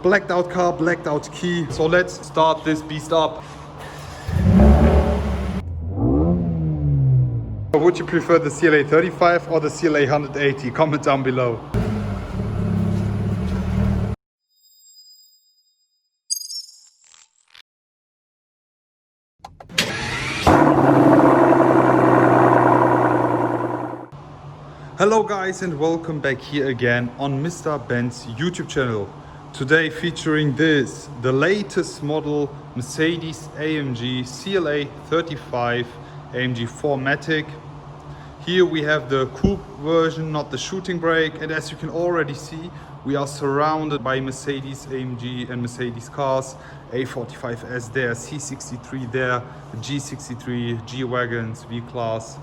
Blacked out car, blacked out key. So let's start this beast up. Would you prefer the CLA35 or the CLA180? Comment down below. Hello guys and welcome back here again on Mr. Benz YouTube channel. Today featuring this, the latest model Mercedes AMG CLA35 AMG 4 Matic. Here we have the Coupe version, not the shooting brake, and as you can already see, we are surrounded by Mercedes AMG and Mercedes cars. A45S there, C63 there, G63, G-Wagons, V-Class.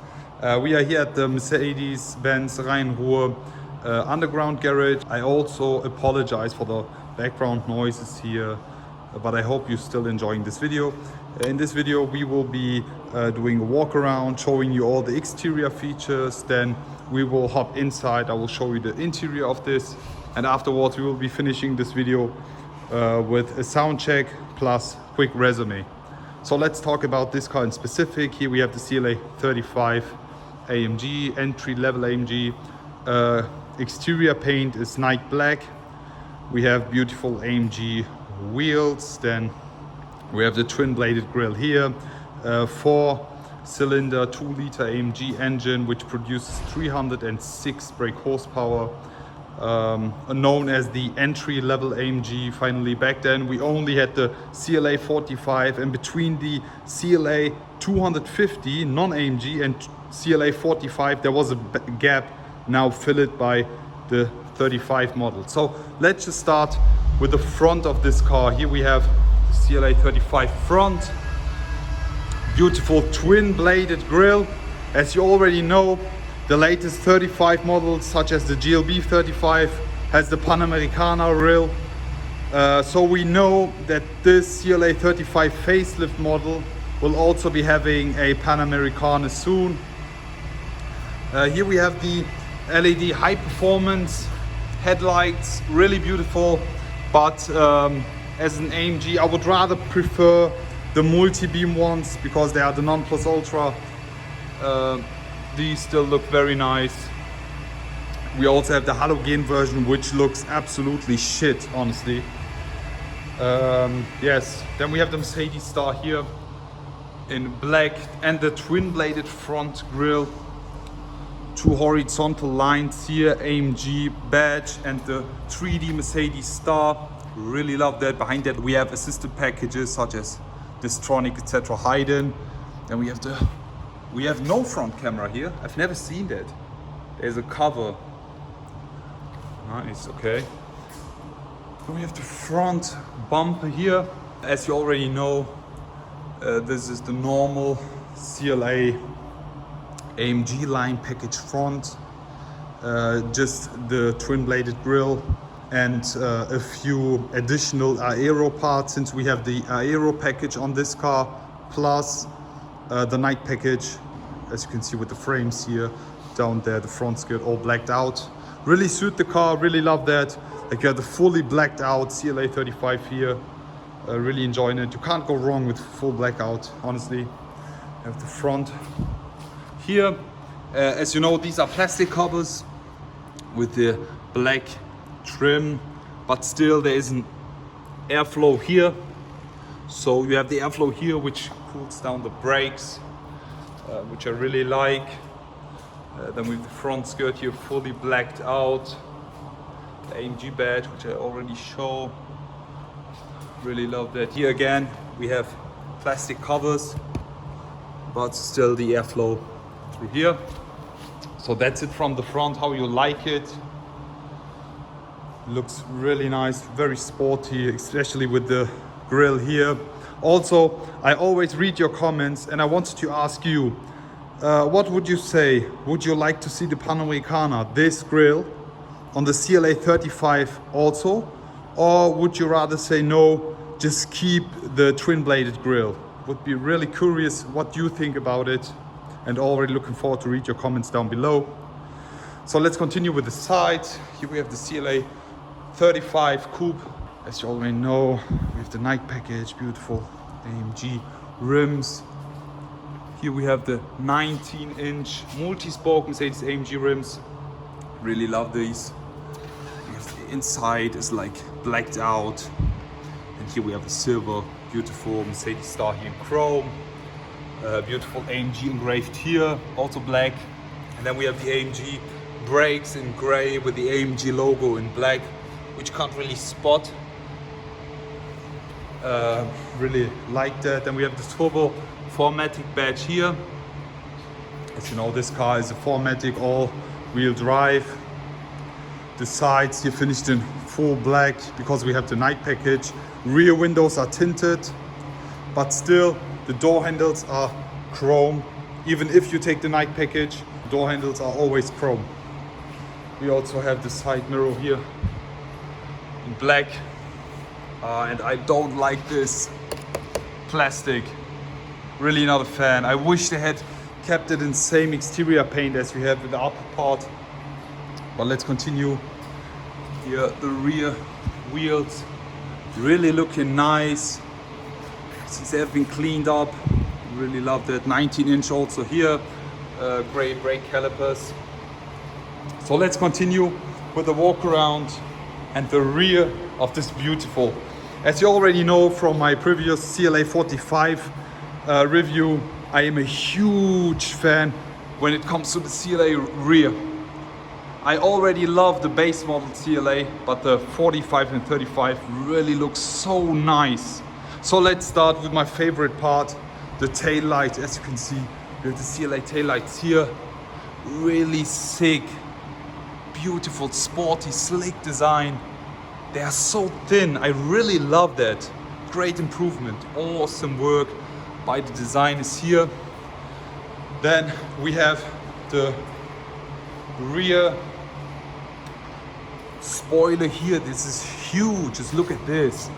We are here at the Mercedes-Benz Rhein-Ruhr underground garage. I also apologize for the background noises here, but I hope you're still enjoying this video. In this video we will be doing a walk around, showing you all the exterior features. Then we will hop inside, I will show you the interior of this, and afterwards we will be finishing this video with a sound check plus quick resume. So let's talk about this car in specific. Here we have the CLA35 AMG, entry-level AMG. Exterior paint is night black. We have beautiful AMG wheels. Then we have the twin-bladed grille here. 4-cylinder 2-liter AMG engine, which produces 306 brake horsepower. Known as the entry-level AMG. Finally, back then we only had the CLA45, and between the CLA250 non-AMG and CLA45 there was a gap, now filled by the 35 model. So let's just start with the front of this car. Here we have the CLA35 front, beautiful twin-bladed grille. As you already know, the latest 35 models, such as the GLB 35, has the Panamericana grille. So we know that this CLA35 facelift model will also be having a Panamericana soon. Here we have the LED high performance headlights, really beautiful, but as an AMG I would rather prefer the multi-beam ones because they are the non-plus-ultra. These still look very nice. We also have the halogen version, which looks absolutely shit, honestly. Yes, then we have the Mercedes star here in black and the twin-bladed front grille. 2 horizontal lines here, AMG badge and the 3D Mercedes star. Really love that. Behind that we have assisted packages such as Distronic, etc. hidden. Then we have no front camera here. I've never seen that. There's a cover. Nice, okay. Then we have the front bumper here. As you already know, this is the normal CLA AMG line package front. Just the twin-bladed grille and a few additional aero parts, since we have the aero package on this car, plus the night package, as you can see with the frames here, down there, the front skirt all blacked out. Really suit the car, really love that. Like you have the fully blacked out CLA35 here. Really enjoying it. You can't go wrong with full blackout, honestly. You have the front here. As you know, these are plastic covers with the black trim, but still there is an airflow here. So you have the airflow here, which cools down the brakes, which I really like. Then with the front skirt here fully blacked out. The AMG badge, which I already show. Really love that. Here again we have plastic covers, but still the airflow through here. So that's it from the front, how you like it. Looks really nice, very sporty, especially with the grille here. Also, I always read your comments and I wanted to ask you, what would you say? Would you like to see the Panamericana, this grille, on the CLA35 also? Or would you rather say no, just keep the twin-bladed grille? Would be really curious what you think about it, and already looking forward to read your comments down below. So let's continue with the side. Here we have the CLA35 Coupe. As you already know, we have the night package, beautiful AMG rims. Here we have the 19-inch multi-spoke Mercedes AMG rims. Really love these. The inside is like blacked out. And here we have a silver, beautiful Mercedes star here in chrome. Beautiful AMG engraved here, also black. And then we have the AMG brakes in gray with the AMG logo in black, which you can't really spot. Really like that. Then we have the turbo 4MATIC badge here. As you know, this car is a 4MATIC all-wheel drive. The sides here finished in full black because we have the night package. Rear windows are tinted, but still the door handles are chrome. Even if you take the night package, door handles are always chrome. We also have the side mirror here in black. And I don't like this plastic. Really not a fan. I wish they had kept it in same exterior paint as we have in the upper part. But let's continue. Here the rear wheels really looking nice. Since they have been cleaned up. Really love that. 19-inch also here. Gray brake calipers. So let's continue with the walk around and the rear of this beautiful. As you already know from my previous CLA45 review, I am a huge fan when it comes to the CLA rear. I already love the base model CLA, but the 45 and 35 really looks so nice. So let's start with my favorite part, the tail light. As you can see, we have the CLA tail lights here. Really sick, beautiful, sporty, slick design. They are so thin. I really love that. Great improvement. Awesome work by the designers here. Then we have the rear spoiler here. This is huge. Just look at this.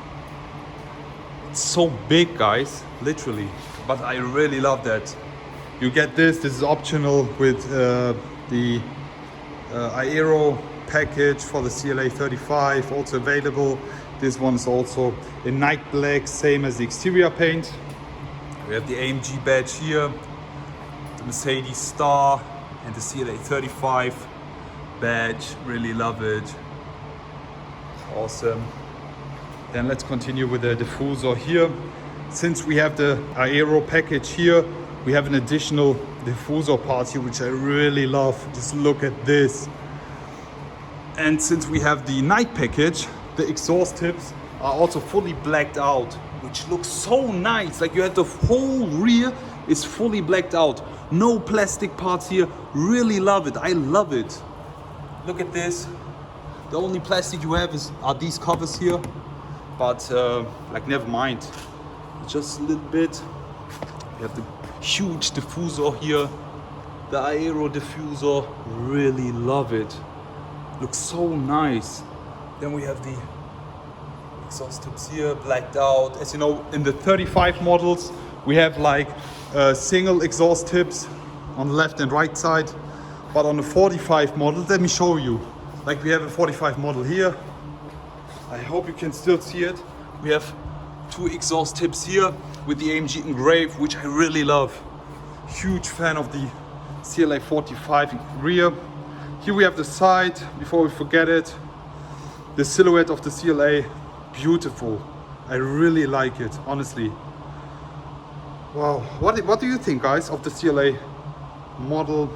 It's so big, guys. Literally. But I really love that. You get this. This is optional with the aero package for the CLA35, also available. This one is also in night black, same as the exterior paint. We have the AMG badge here, the Mercedes star, and the CLA35 badge. Really love it. Awesome. Then let's continue with the diffuser here. Since we have the aero package here, we have an additional diffuser part here, which I really love. Just look at this. And since we have the night package, the exhaust tips are also fully blacked out, which looks so nice. Like you have the whole rear is fully blacked out. No plastic parts here. Really love it. I love it. Look at this. The only plastic you have are these covers here. But like never mind. Just a little bit. We have the huge diffuser here. The aero diffuser. Really love it. Looks so nice. Then we have the exhaust tips here, blacked out. As you know, in the 35 models, we have like single exhaust tips on the left and right side. But on the 45 model, let me show you. Like we have a 45 model here. I hope you can still see it. We have two exhaust tips here with the AMG engraved, which I really love. Huge fan of the CLA45 rear. Here we have the side, before we forget it, the silhouette of the CLA, beautiful. I really like it, honestly. Wow, what do you think, guys, of the CLA model?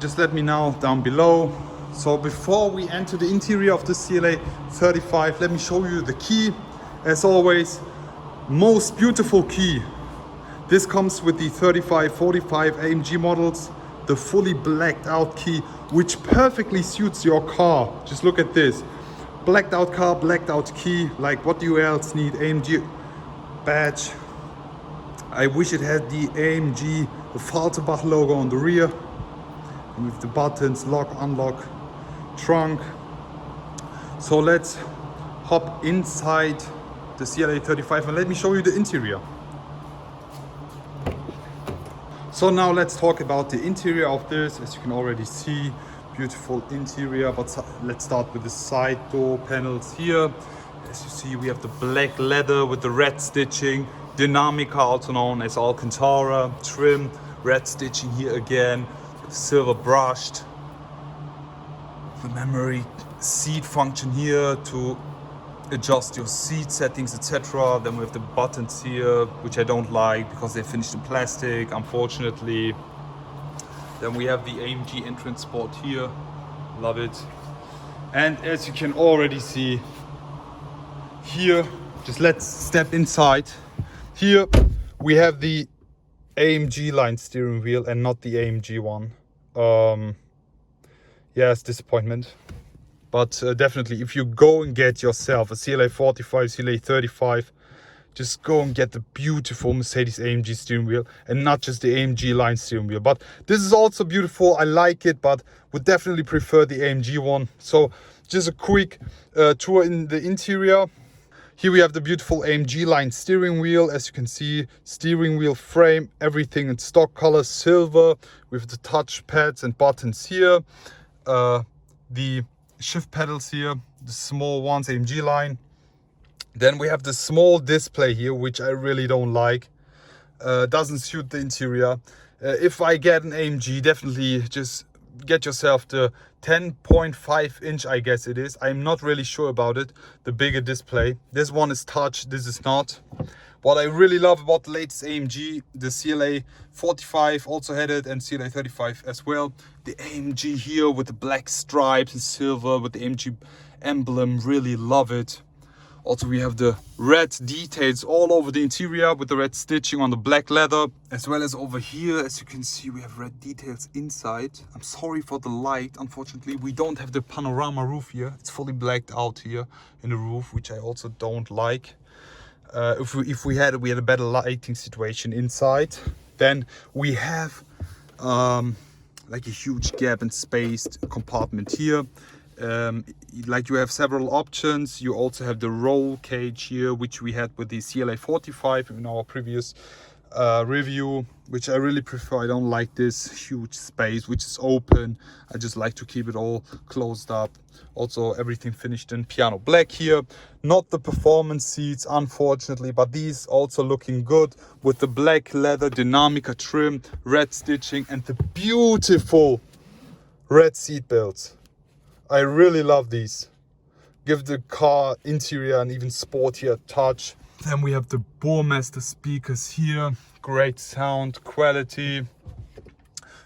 Just let me know down below. So before we enter the interior of the CLA35, let me show you the key. As always, most beautiful key. This comes with the 35, 45 AMG models. The fully blacked out key, which perfectly suits your car. Just look at this. Blacked out car, blacked out key. Like what do you else need? AMG badge. I wish it had the AMG, the Falterbach logo on the rear. And with the buttons, lock, unlock, trunk. So let's hop inside the CLA35 and let me show you the interior. So now let's talk about the interior of this. As you can already see, beautiful interior, but let's start with the side door panels here. As you see, we have the black leather with the red stitching, Dinamica, also known as Alcantara trim, red stitching here again, silver brushed. The memory seat function here to adjust your seat settings, etc. Then we have the buttons here, which I don't like because they're finished in plastic, unfortunately. Then we have the AMG entrance sport here, love it. And as you can already see here, just let's step inside. Here we have the AMG line steering wheel and not the AMG one. Yeah, it's disappointment. But definitely, if you go and get yourself a CLA45, CLA35, just go and get the beautiful Mercedes AMG steering wheel and not just the AMG line steering wheel. But this is also beautiful, I like it, but would definitely prefer the AMG one. So just a quick tour in the interior. Here we have the beautiful AMG line steering wheel. As you can see, steering wheel frame, everything in stock color, silver, with the touch pads and buttons here. The shift pedals here, the small ones, AMG line. Then we have the small display here, which I really don't like. Doesn't suit the interior. If I get an AMG, definitely just get yourself the 10.5 inch, I guess it is. I'm not really sure about it. The bigger display. This one is touch, this is not. What I really love about the latest AMG, the CLA45 also had it, and CLA35 as well. The AMG here with the black stripes and silver with the AMG emblem, really love it. Also we have the red details all over the interior with the red stitching on the black leather, as well as over here, as you can see, we have red details inside. I'm sorry for the light, unfortunately we don't have the panorama roof here. It's fully blacked out here in the roof, which I also don't like. If we had a better lighting situation inside. Then we have like a huge gap and spaced compartment here. Like you have several options. You also have the roll cage here, which we had with the CLA45 in our previous review, which I really prefer. I don't like this huge space which is open. I just like to keep it all closed up. Also everything finished in piano black here. Not the performance seats, unfortunately, but these also looking good with the black leather Dinamica trim, red stitching, and the beautiful red seat belts. I really love these. Give the car interior and even sportier touch. Then we have the Burmester speakers here. Great sound quality.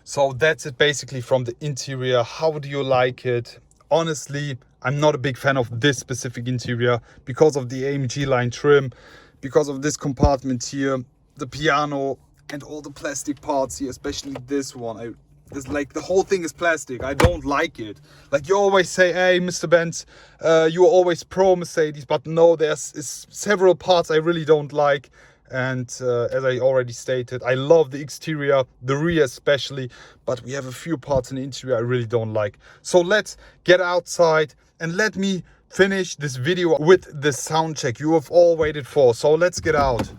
So that's it basically from the interior. How do you like it? Honestly, I'm not a big fan of this specific interior because of the AMG line trim, because of this compartment here, the piano and all the plastic parts here, especially this one. It's like the whole thing is plastic. I don't like it. Like you always say, hey, Mr. Benz, you're always pro Mercedes, but no, there's several parts I really don't like. And as I already stated, I love the exterior, the rear especially, but we have a few parts in the interior I really don't like. So let's get outside and let me finish this video with the sound check you have all waited for. So let's get out.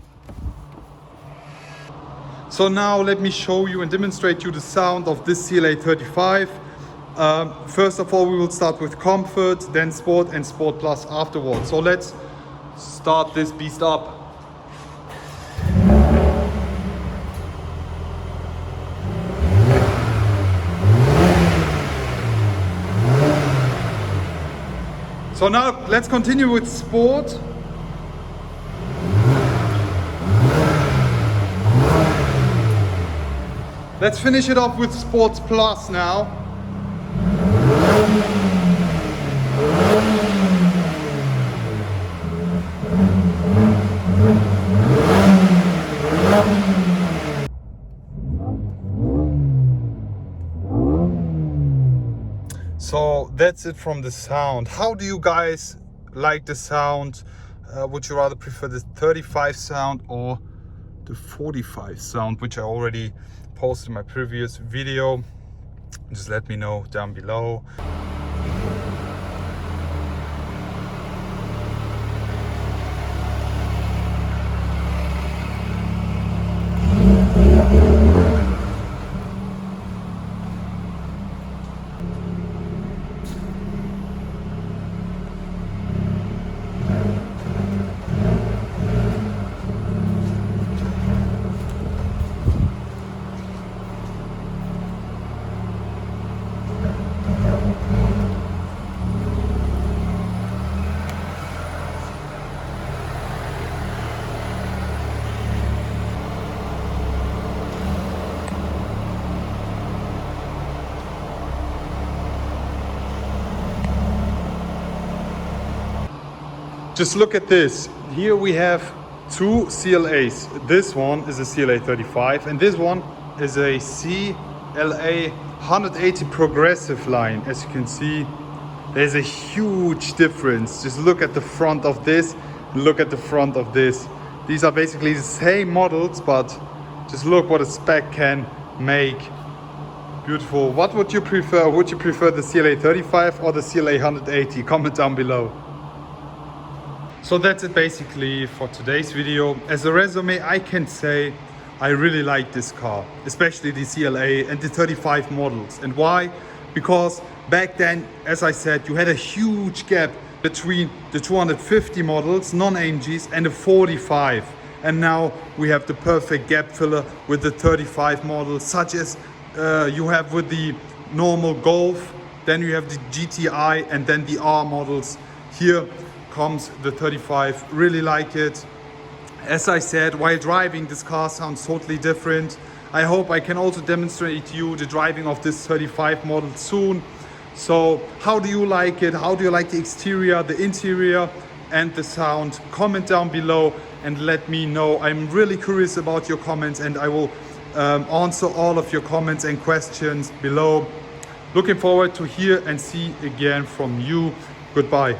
So now let me show you and demonstrate you the sound of this CLA35. First of all, we will start with comfort, then sport and sport plus afterwards. So let's start this beast up. So now let's continue with sport. Let's finish it off with Sports Plus now. So that's it from the sound. How do you guys like the sound? Would you rather prefer the 35 sound or the 45 sound, which I already posted in my previous video? Just let me know down below. Just look at this. Here we have two CLAs. This one is a CLA35 and this one is a CLA 180 progressive line. As you can see, there's a huge difference. Just look at the front of this, look at the front of this. These are basically the same models, but just look what a spec can make. Beautiful. What would you prefer? Would you prefer the CLA35 or the CLA 180? Comment down below. So that's it basically for today's video. As a resume, I can say I really like this car, especially the CLA and the 35 models. And why? Because back then, as I said, you had a huge gap between the 250 models, non-AMGs, and the 45. And now we have the perfect gap filler with the 35 models, such as you have with the normal Golf, then you have the GTI, and then the R models. Here comes the 35. Really like it. As I said, while driving, this car sounds totally different. I hope I can also demonstrate to you the driving of this 35 model soon. So how do you like it? How do you like the exterior, the interior, and the sound? Comment down below and let me know. I'm really curious about your comments, and I will answer all of your comments and questions below. Looking forward to hear and see again from you. Goodbye.